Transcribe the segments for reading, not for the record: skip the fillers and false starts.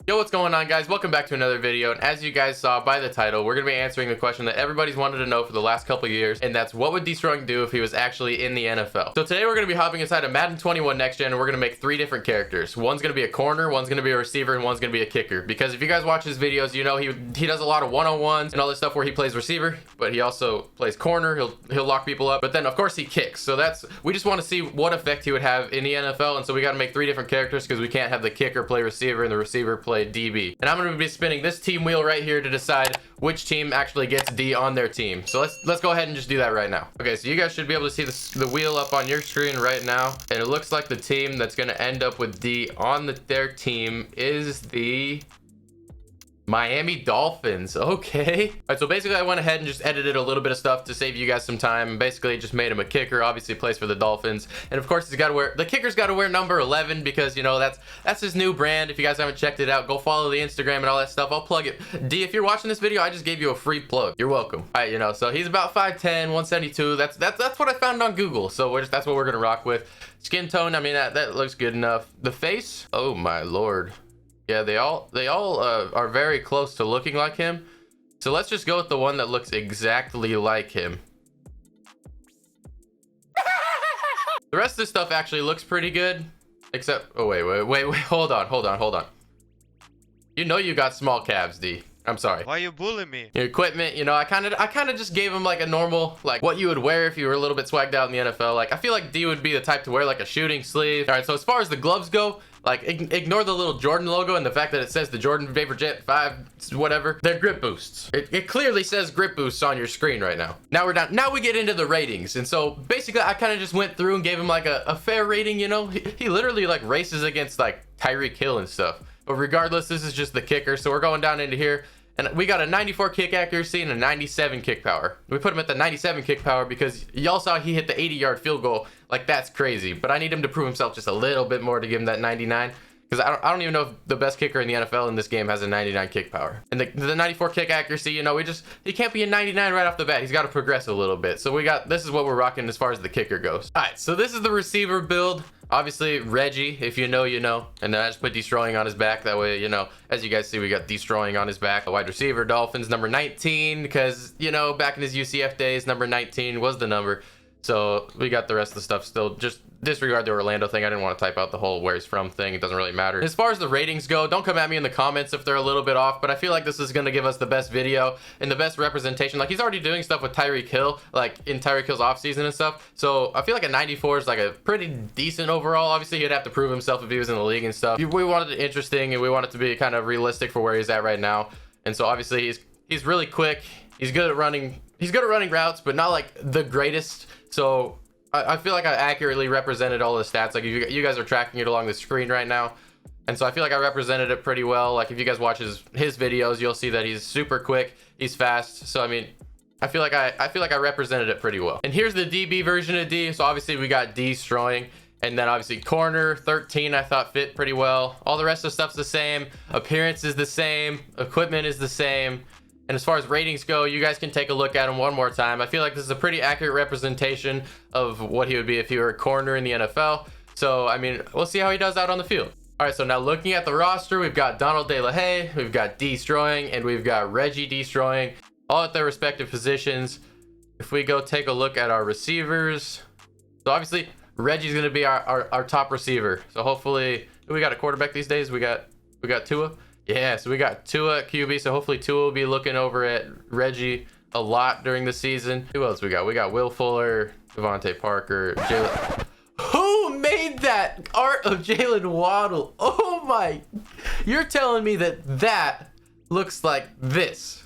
Yo, what's going on, guys? Welcome back to another video. And as you guys saw by the title, we're going to be answering the question that everybody's wanted to know for the last couple of years, and that's what would Deestroying do if he was actually in the NFL? So today we're going to be hopping inside of Madden 21 Next Gen, and we're going to make three different characters. One's going to be a corner, one's going to be a receiver, and one's going to be a kicker. Because if you guys watch his videos, you know he does a lot of one-on-ones and all this stuff where he plays receiver, but he also plays corner. He'll lock people up, but then of course he kicks. So we just want to see what effect he would have in the NFL, and so we got to make three different characters because we can't have the kicker play receiver and the receiver play DB. And I'm going to be spinning this team wheel right here to decide which team actually gets D on their team. So let's go ahead and just do that right now. Okay, so you guys should be able to see the wheel up on your screen right now, and it looks like the team that's going to end up with D on their team is the Miami Dolphins. Okay. All right, so basically I went ahead and just edited a little bit of stuff to save you guys some time. Basically just made him a kicker. Obviously plays for the Dolphins, and of course the kicker's got to wear number 11 because, you know, that's his new brand. If you guys haven't checked it out, go follow the Instagram and all that stuff. I'll plug it. D, if you're watching this video, I just gave you a free plug. You're welcome. All right, you know, so he's about 5'10", 172. That's what I found on Google. So that's what we're gonna rock with. Skin tone, I mean, that looks good enough. The face, oh my lord. Yeah, they all are very close to looking like him. So let's just go with the one that looks exactly like him. The rest of this stuff actually looks pretty good, except, oh wait, hold on. You know you got small calves, D. I'm sorry. Why you bullying me? Your equipment, you know, I kind of just gave him like a normal, like what you would wear if you were a little bit swagged out in the NFL. Like I feel like D would be the type to wear like a shooting sleeve. All right, so as far as the gloves go, like ignore the little Jordan logo and the fact that it says the Jordan Vapor Jet 5 whatever. They're grip boosts. It clearly says grip boosts on your screen right now. Now we're down. Now we get into the ratings, and so basically I kind of just went through and gave him like a fair rating. You know, he literally like races against like Tyreek Hill and stuff. But regardless, this is just the kicker. So we're going down into here. And we got a 94 kick accuracy and a 97 kick power. We put him at the 97 kick power because y'all saw he hit the 80-yard field goal. Like, that's crazy. But I need him to prove himself just a little bit more to give him that 99. Because I don't even know if the best kicker in the NFL in this game has a 99 kick power. And the 94 kick accuracy, you know, he can't be a 99 right off the bat. He's got to progress a little bit. So this is what we're rocking as far as the kicker goes. All right, so this is the receiver build. Obviously, Reggie, if you know, you know. And then I just put Deestroying on his back. That way, you know, as you guys see, we got Deestroying on his back. A wide receiver, Dolphins, number 19. Because, you know, back in his UCF days, number 19 was the number. So we got the rest of the stuff still. Just disregard the Orlando thing. I didn't want to type out the whole where he's from thing. It doesn't really matter. As far as the ratings go, don't come at me in the comments if they're a little bit off, but I feel like this is going to give us the best video and the best representation. Like, he's already doing stuff with Tyreek Hill, like in Tyreek Hill's offseason and stuff. So I feel like a 94 is like a pretty decent overall. Obviously, he'd have to prove himself if he was in the league and stuff. We wanted it interesting, and we want it to be kind of realistic for where he's at right now. And so obviously he's really quick. He's good at running. He's good at running routes, but not like the greatest. So I feel like I accurately represented all the stats. Like, you guys are tracking it along the screen right now. And so I feel like I represented it pretty well. Like, if you guys watch his videos, you'll see that he's super quick. He's fast. So, I mean, I feel like I represented it pretty well. And here's the DB version of D. So obviously we got Deestroying. And then obviously corner 13 I thought fit pretty well. All the rest of the stuff's the same. Appearance is the same. Equipment is the same. And as far as ratings go, you guys can take a look at him one more time. I feel like this is a pretty accurate representation of what he would be if he were a corner in the NFL. So, I mean, we'll see how he does out on the field. All right, so now looking at the roster, we've got Donald De La Haye, we've got Deestroying, and we've got Reggie Deestroying, all at their respective positions. If we go take a look at our receivers, so obviously Reggie's going to be our top receiver. So hopefully, we got a quarterback these days. We got Tua. Yeah, so we got Tua at QB, so hopefully Tua will be looking over at Reggie a lot during the season. Who else we got? We got Will Fuller, Devontae Parker, Jalen. Who made that art of Jalen Waddle? Oh my, you're telling me that looks like this.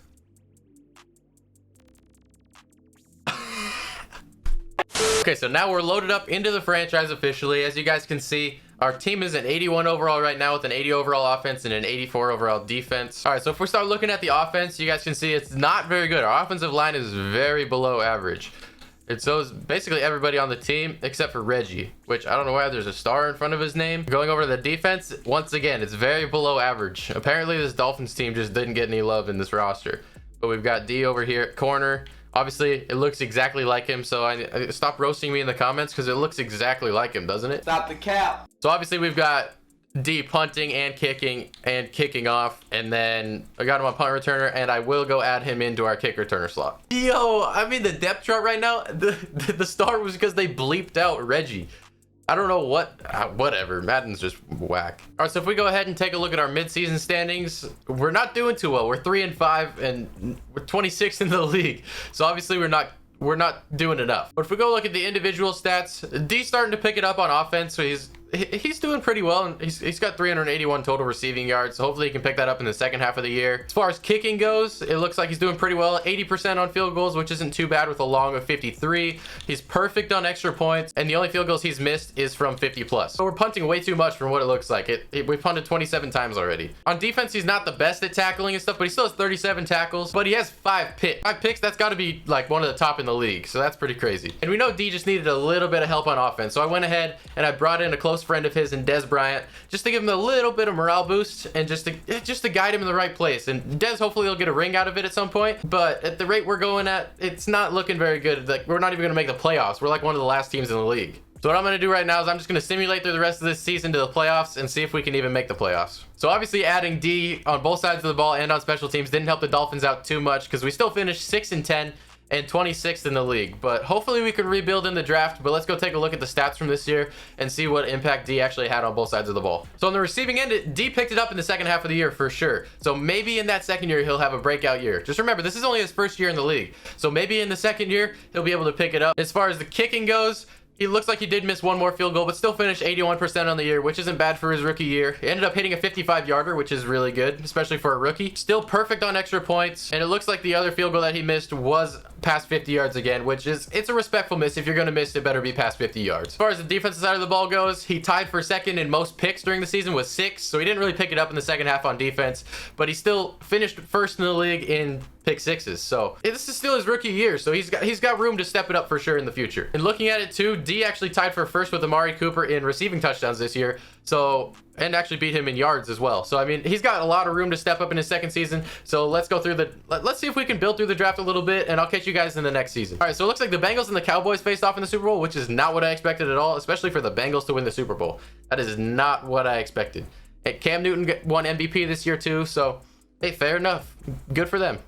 Okay, so now we're loaded up into the franchise officially. As you guys can see, our team is an 81 overall right now with an 80 overall offense and an 84 overall defense. All right, so if we start looking at the offense, you guys can see it's not very good. Our offensive line is very below average. And so is basically everybody on the team except for Reggie, which I don't know why there's a star in front of his name. Going over to the defense, once again, it's very below average. Apparently this Dolphins team just didn't get any love in this roster. But we've got D over here at corner. Obviously, it looks exactly like him, so I stop roasting me in the comments because it looks exactly like him, doesn't it? Stop the cap. So obviously we've got D punting and kicking off, and then I got him on punt returner, and I will go add him into our kick returner slot. Yo, I mean the depth chart right now, the star was because they bleeped out Reggie. I don't know what, whatever. Madden's just whack. All right, so if we go ahead and take a look at our midseason standings, we're not doing too well. We're 3-5 and we're 26th in the league. So obviously we're not doing enough. But if we go look at the individual stats, D's starting to pick it up on offense. So he's doing pretty well, and he's got 381 total receiving yards. So hopefully he can pick that up in the second half of the year. As far as kicking goes, it looks like he's doing pretty well. 80% on field goals, which isn't too bad with a long of 53. He's perfect on extra points, and the only field goals he's missed is from 50 plus. So we're punting way too much from what it looks like. We punted 27 times already. On defense, he's not the best at tackling and stuff, but he still has 37 tackles, but he has 5 picks. 5 picks, that's got to be like one of the top in the league. So that's pretty crazy. And we know D just needed a little bit of help on offense. So I went ahead and I brought in a close friend of his in Des Bryant, just to give him a little bit of morale boost and just to guide him in the right place. And Des, hopefully he'll get a ring out of it at some point, but at the rate we're going at, it's not looking very good. Like, we're not even gonna make the playoffs. We're like one of the last teams in the league. So what I'm gonna do right now is I'm just gonna simulate through the rest of this season to the playoffs and see if we can even make the playoffs. So obviously adding D on both sides of the ball and on special teams didn't help the Dolphins out too much, because we still finished 6-10 and 26th in the league, but hopefully we can rebuild in the draft. But let's go take a look at the stats from this year and see what impact D actually had on both sides of the ball. So on the receiving end, D picked it up in the second half of the year for sure. So maybe in that second year he'll have a breakout year. Just remember, this is only his first year in the league, so maybe in the second year he'll be able to pick it up. As far as the kicking goes, he looks like he did miss one more field goal, but still finished 81% on the year, which isn't bad for his rookie year. He ended up hitting a 55-yarder, which is really good, especially for a rookie. Still perfect on extra points, and it looks like the other field goal that he missed was past 50 yards again, which is, it's a respectful miss. If you're going to miss, it better be past 50 yards. As far as the defensive side of the ball goes, he tied for second in most picks during the season with 6, so he didn't really pick it up in the second half on defense, but he still finished first in the league in pick sixes. So this is still his rookie year, so he's got room to step it up for sure in the future. And looking at it too, D actually tied for first with Amari Cooper in receiving touchdowns this year, so, and actually beat him in yards as well. So I mean, he's got a lot of room to step up in his second season. So let's go through let's see if we can build through the draft a little bit, and I'll catch you guys in the next season. All right, so it looks like the Bengals and the Cowboys faced off in the Super Bowl, which is not what I expected at all, especially for the Bengals to win the Super Bowl. That is not what I expected. Hey, Cam Newton won MVP this year too, so hey, fair enough. Good for them.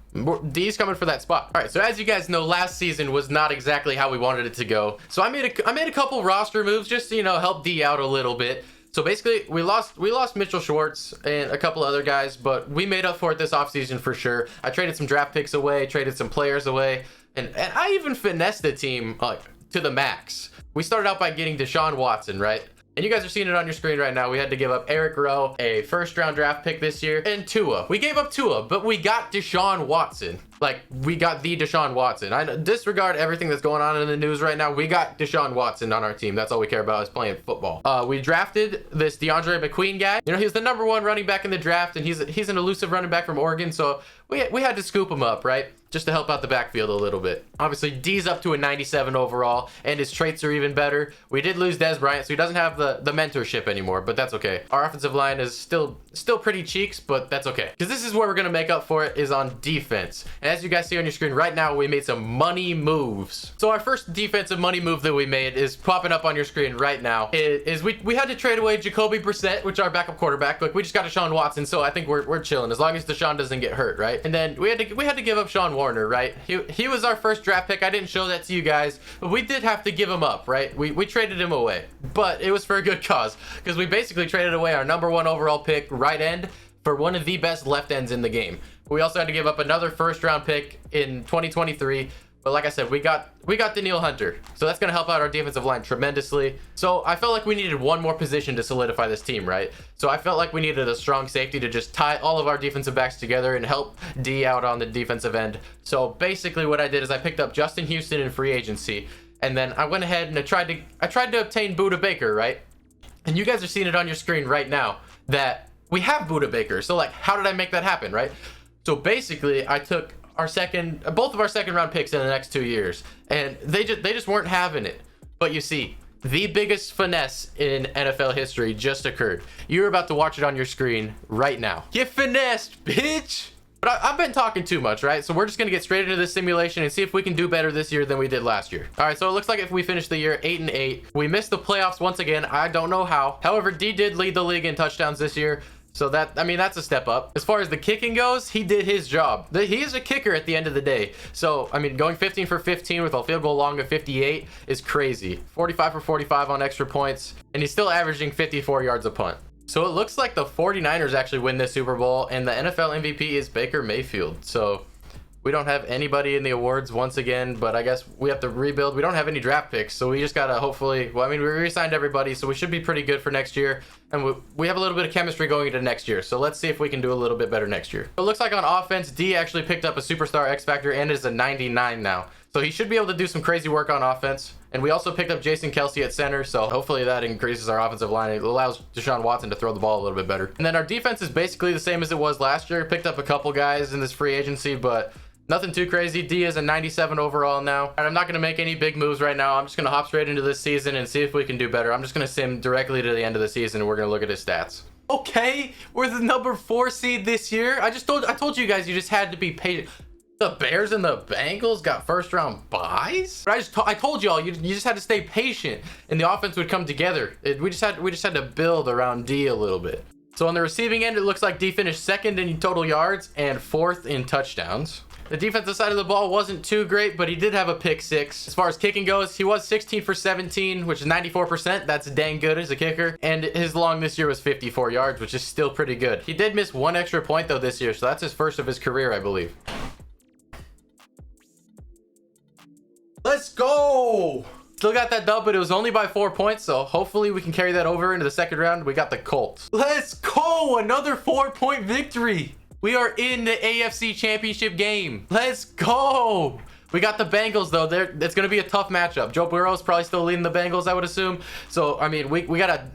D's coming for that spot. All right, so as you guys know, last season was not exactly how we wanted it to go. So I made a couple roster moves just to, you know, help D out a little bit. So basically, we lost Mitchell Schwartz and a couple other guys, but we made up for it this offseason for sure. I traded some draft picks away, traded some players away, and I even finessed the team like to the max. We started out by getting Deshaun Watson, right? And you guys are seeing it on your screen right now. We had to give up Eric Rowe, a first-round draft pick this year, and Tua. We gave up Tua, but we got Deshaun Watson. Like, we got the Deshaun Watson. I disregard everything that's going on in the news right now. We got Deshaun Watson on our team. That's all we care about is playing football. We drafted this DeAndre McQueen guy. You know, he was the #1 running back in the draft, and he's an elusive running back from Oregon, so we had to scoop him up, right? Just to help out the backfield a little bit. Obviously, D's up to a 97 overall, and his traits are even better. We did lose Des Bryant, so he doesn't have the mentorship anymore, but that's okay. Our offensive line is still pretty cheeks, but that's okay. Because this is where we're going to make up for it, is on defense. And as you guys see on your screen right now, we made some money moves. So our first defensive money move that we made is popping up on your screen right now. We had to trade away Jacoby Brissett, which is our backup quarterback. Like, we just got Deshaun Watson, so I think we're chilling as long as Deshaun doesn't get hurt, right? And then we had to give up Sean Warner, right? He was our first draft pick. I didn't show that to you guys, but we did have to give him up, right? We traded him away, but it was for a good cause, because we basically traded away our #1 overall pick, right end, for one of the best left ends in the game. We also had to give up another first-round pick in 2023. But like I said, we got Danielle Hunter. So that's going to help out our defensive line tremendously. So I felt like we needed one more position to solidify this team, right? So I felt like we needed a strong safety to just tie all of our defensive backs together and help D out on the defensive end. So basically what I did is I picked up Justin Houston in free agency. And then I went ahead and I tried to obtain Buda Baker, right? And you guys are seeing it on your screen right now that we have Buda Baker. So like, how did I make that happen, right? So basically I took both of our second round picks in the next 2 years, and they just weren't having it. But you see, the biggest finesse in NFL history just occurred. You're about to watch it on your screen right now. Get finessed, bitch. But I've been talking too much, right? So we're just going to get straight into this simulation and see if we can do better this year than we did last year. All right, so it looks like if we finish the year 8-8, we missed the playoffs once again. I don't know how. However, D did lead the league in touchdowns this year. So that, I mean, that's a step up. As far as the kicking goes, he did his job. He is a kicker at the end of the day. So, I mean, going 15 for 15 with a field goal long of 58 is crazy. 45 for 45 on extra points. And he's still averaging 54 yards a punt. So it looks like the 49ers actually win this Super Bowl, and the NFL MVP is Baker Mayfield. So we don't have anybody in the awards once again, but I guess we have to rebuild. We don't have any draft picks, so we just got to hopefully, well, I mean, we re-signed everybody, so we should be pretty good for next year. And we have a little bit of chemistry going into next year, so let's see if we can do a little bit better next year. It looks like on offense, D actually picked up a superstar X Factor and is a 99 now. So he should be able to do some crazy work on offense. And we also picked up Jason Kelsey at center, so hopefully that increases our offensive line. It allows Deshaun Watson to throw the ball a little bit better. And then our defense is basically the same as it was last year. Picked up a couple guys in this free agency, but nothing too crazy. D is a 97 overall now. And I'm not going to make any big moves right now. I'm just going to hop straight into this season and see if we can do better. I'm just going to sim directly to the end of the season, and we're going to look at his stats. Okay, we're the number 4 seed this year. I told you guys you just had to be patient. The Bears and the Bengals got first round buys. But I told y'all you just had to stay patient, and the offense would come together. We just had to build around D a little bit. So on the receiving end, it looks like D finished 2nd in total yards and 4th in touchdowns. The defensive side of the ball wasn't too great, but he did have a pick 6. As far as kicking goes, he was 16 for 17, which is 94%. That's dang good as a kicker. And his long this year was 54 yards, which is still pretty good. He did miss 1 extra point though this year, so that's his first of his career, I believe. Let's go! Still got that dub, but it was only by 4 points, so hopefully we can carry that over into the second round. We got the Colts. Let's go! Another 4-point victory! We are in the AFC Championship game. Let's go! We got the Bengals, though. It's going to be a tough matchup. Joe Burrow's probably still leading the Bengals, I would assume. So, I mean, we gotta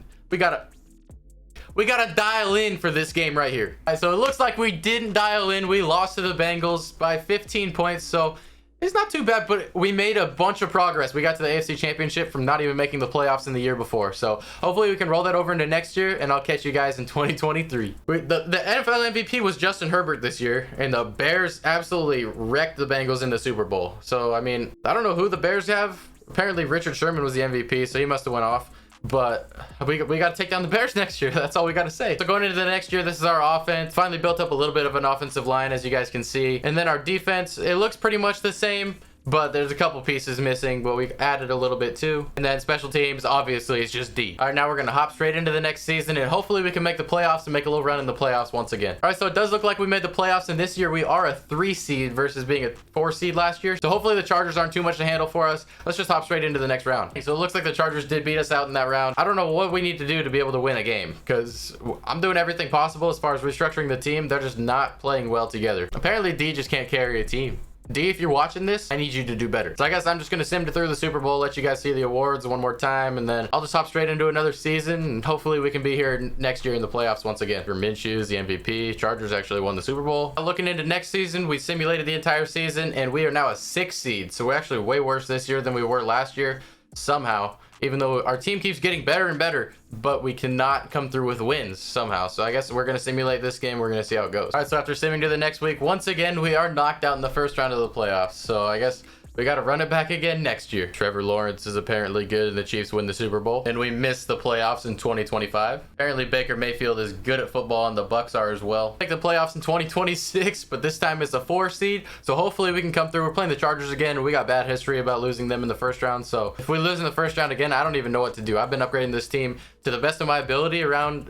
dial in for this game right here. All right, so it looks like we didn't dial in. We lost to the Bengals by 15 points, so it's not too bad, but we made a bunch of progress. We got to the AFC Championship from not even making the playoffs in the year before. So hopefully we can roll that over into next year, and I'll catch you guys in 2023. The NFL MVP was Justin Herbert this year, and the Bears absolutely wrecked the Bengals in the Super Bowl. So, I mean, I don't know who the Bears have. Apparently Richard Sherman was the MVP, so he must have went off. But we got to take down the Bears next year. That's all we got to say. So going into the next year, this is our offense. Finally built up a little bit of an offensive line, as you guys can see. And then our defense, it looks pretty much the same, but there's a couple pieces missing, but we've added a little bit too. And then special teams, obviously, it's just D. All right, now we're going to hop straight into the next season, and hopefully we can make the playoffs and make a little run in the playoffs once again. All right, so it does look like we made the playoffs, and this year we are a 3 seed versus being a 4 seed last year. So hopefully the Chargers aren't too much to handle for us. Let's just hop straight into the next round. So it looks like the Chargers did beat us out in that round. I don't know what we need to do to be able to win a game, because I'm doing everything possible as far as restructuring the team. They're just not playing well together. Apparently D just can't carry a team. D, if you're watching this, I need you to do better. So I guess I'm just going to sim through the Super Bowl, let you guys see the awards one more time, and then I'll just hop straight into another season, and hopefully we can be here next year in the playoffs once again. For Minshew's the MVP. Chargers actually won the Super Bowl. Looking into next season, we simulated the entire season, and we are now a 6 seed. So we're actually way worse this year than we were last year, somehow. Even though our team keeps getting better and better, but we cannot come through with wins somehow. So I guess we're going to simulate this game. We're going to see how it goes. All right, so after simming to the next week, once again, we are knocked out in the first round of the playoffs. So I guess we got to run it back again next year. Trevor Lawrence is apparently good, and the Chiefs win the Super Bowl. And we missed the playoffs in 2025. Apparently Baker Mayfield is good at football, and the Bucks are as well. Make the playoffs in 2026, but this time it's a 4 seed. So hopefully we can come through. We're playing the Chargers again. We got bad history about losing them in the first round. So if we lose in the first round again, I don't even know what to do. I've been upgrading this team to the best of my ability around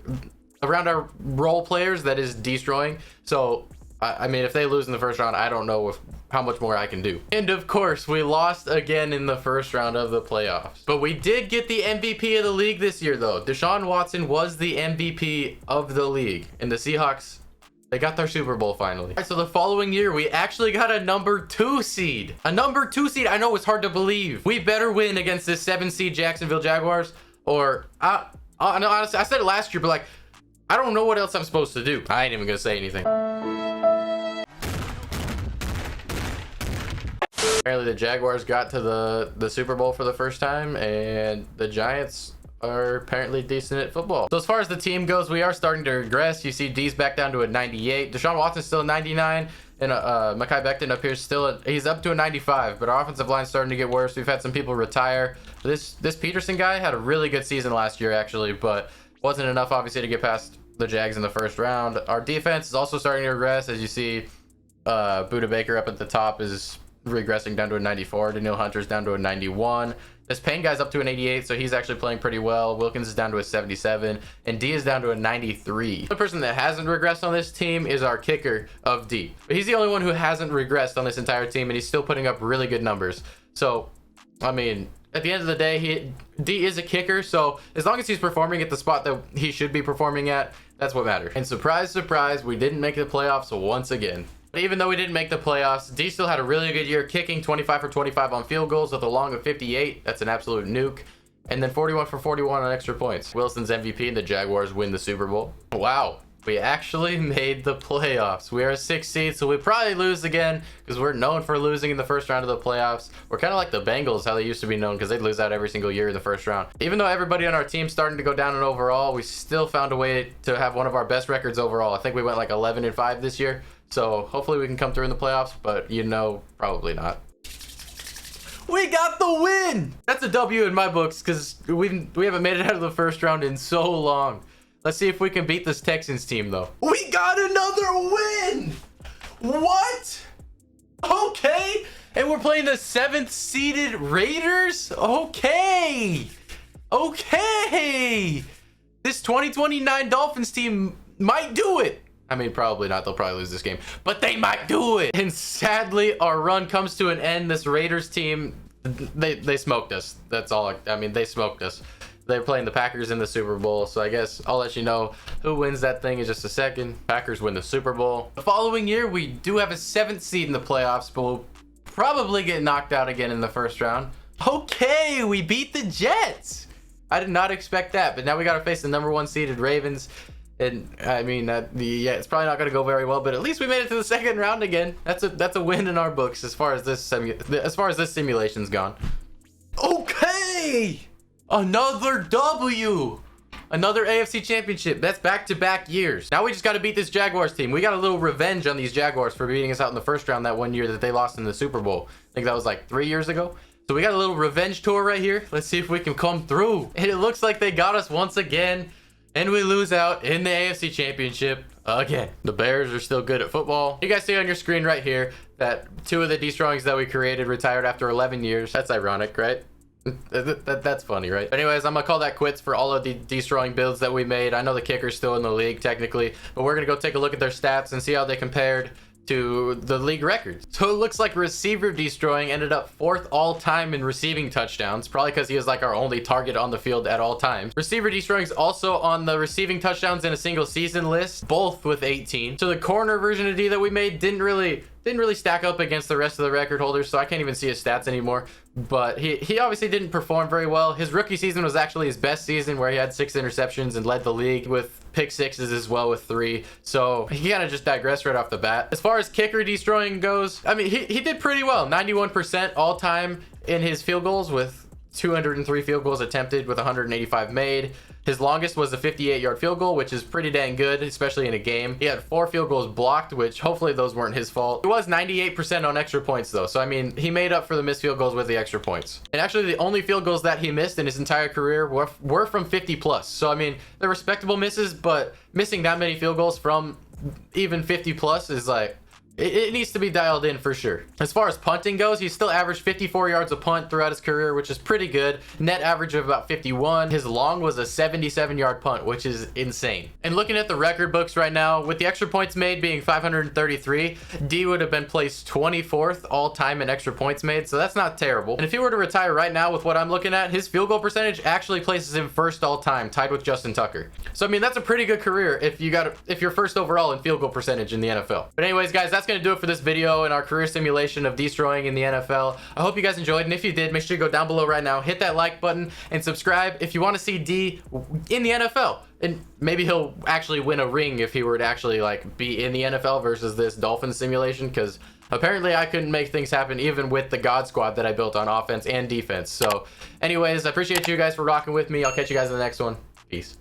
our role players, that is Deestroying. So I mean, if they lose in the first round, I don't know how much more I can do. And of course, we lost again in the first round of the playoffs. But we did get the MVP of the league this year, though. Deshaun Watson was the MVP of the league. And the Seahawks, they got their Super Bowl finally. All right, so the following year, we actually got a number 2 seed. A number 2 seed. I know it's hard to believe. We better win against this 7 seed Jacksonville Jaguars. Or, no, honestly, I said it last year, but like, I don't know what else I'm supposed to do. I ain't even gonna say anything. Apparently the Jaguars got to the Super Bowl for the first time, and the Giants are apparently decent at football. So as far as the team goes, we are starting to regress. You see D's back down to a 98. Deshaun Watson's still a 99. And Mekhi Becton up here still, he's up to a 95. But our offensive line's starting to get worse. We've had some people retire. This Peterson guy had a really good season last year, actually. But wasn't enough, obviously, to get past the Jags in the first round. Our defense is also starting to regress. As you see, Buda Baker up at the top is regressing down to a 94. Daniil Hunter's down to a 91. This Payne guy's up to an 88, so he's actually playing pretty well. Wilkins is down to a 77, and D is down to a 93. The person that hasn't regressed on this team is our kicker of D. He's the only one who hasn't regressed on this entire team, and he's still putting up really good numbers. So, I mean, at the end of the day, D is a kicker, so as long as he's performing at the spot that he should be performing at, that's what matters. And surprise, surprise, we didn't make the playoffs once again. But even though we didn't make the playoffs, D still had a really good year, kicking 25 for 25 on field goals with a long of 58. That's an absolute nuke. And then 41 for 41 on extra points. Wilson's MVP and the Jaguars win the Super Bowl. Wow, we actually made the playoffs. We are a 6th seed, so we probably lose again because we're known for losing in the first round of the playoffs. We're kind of like the Bengals, how they used to be known, because they'd lose out every single year in the first round. Even though everybody on our team's starting to go down in overall, we still found a way to have one of our best records overall. I think we went like 11-5 this year. So hopefully we can come through in the playoffs, but you know, probably not. We got the win! That's a W in my books because we haven't made it out of the first round in so long. Let's see if we can beat this Texans team, though. We got another win! What? Okay. And we're playing the 7th seeded Raiders? Okay. Okay. This 2029 Dolphins team might do it. I mean, probably not. They'll probably lose this game, but they might do it. And sadly, our run comes to an end. This Raiders team, they smoked us. That's all. I mean, they smoked us. They're playing the Packers in the Super Bowl, so I guess I'll let you know who wins that thing in just a second. Packers win the Super Bowl. The following year, we do have a 7th seed in the playoffs, but we'll probably get knocked out again in the first round. Okay, we beat the Jets. I did not expect that, but now we got to face the number 1 seeded Ravens. And I mean, yeah, it's probably not going to go very well, but at least we made it to the second round again. That's a win in our books as far as this simulation's gone. Okay, another W, another AFC Championship. That's back-to-back years. Now we just got to beat this Jaguars team. We got a little revenge on these Jaguars for beating us out in the first round that one year that they lost in the Super Bowl. I think that was like 3 years ago. So we got a little revenge tour right here. Let's see if we can come through. And it looks like they got us once again. And we lose out in the AFC Championship again. The Bears are still good at football. You guys see on your screen right here that 2 of the Deestroyings that we created retired after 11 years. That's ironic, right? That's funny, right? Anyways, I'm gonna call that quits for all of the Deestroying builds that we made. I know the kicker's still in the league technically, but we're gonna go take a look at their stats and see how they compared to the league records. So it looks like receiver Deestroying ended up 4th all time in receiving touchdowns, probably because he was like our only target on the field at all times. Receiver Deestroying's also on the receiving touchdowns in a single season list, both with 18. So the corner version of D that we made didn't really stack up against the rest of the record holders, so I can't even see his stats anymore. But he obviously didn't perform very well. His rookie season was actually his best season, where he had 6 interceptions and led the league with pick 6s as well with 3. So he kind of just digressed right off the bat. As far as kicker Deestroying goes, I mean, he did pretty well. 91% all time in his field goals with 203 field goals attempted with 185 made. His longest was a 58-yard field goal, which is pretty dang good, especially in a game. He had 4 field goals blocked, which hopefully those weren't his fault. He was 98% on extra points, though. So, I mean, he made up for the missed field goals with the extra points. And actually, the only field goals that he missed in his entire career were from 50+. So, I mean, they're respectable misses, but missing that many field goals from even 50+ is like... It needs to be dialed in for sure. As far as punting goes, he's still averaged 54 yards a punt throughout his career, which is pretty good. Net average of about 51. His long was a 77-yard punt, which is insane. And looking at the record books right now, with the extra points made being 533, D would have been placed 24th all time in extra points made, so that's not terrible. And if he were to retire right now with what I'm looking at, his field goal percentage actually places him 1st all time, tied with Justin Tucker. So I mean, that's a pretty good career if you're 1st overall in field goal percentage in the NFL. But anyways, guys, that's gonna do it for this video and our career simulation of Deestroying in the NFL. I hope you guys enjoyed, and if you did, make sure you go down below right now, hit that like button, and subscribe if you want to see D in the NFL. And maybe he'll actually win a ring if he were to actually like be in the NFL versus this Dolphins simulation, because Apparently, I couldn't make things happen even with the God Squad that I built on offense and defense. So anyways, I appreciate you guys for rocking with me. I'll catch you guys in the next one. Peace.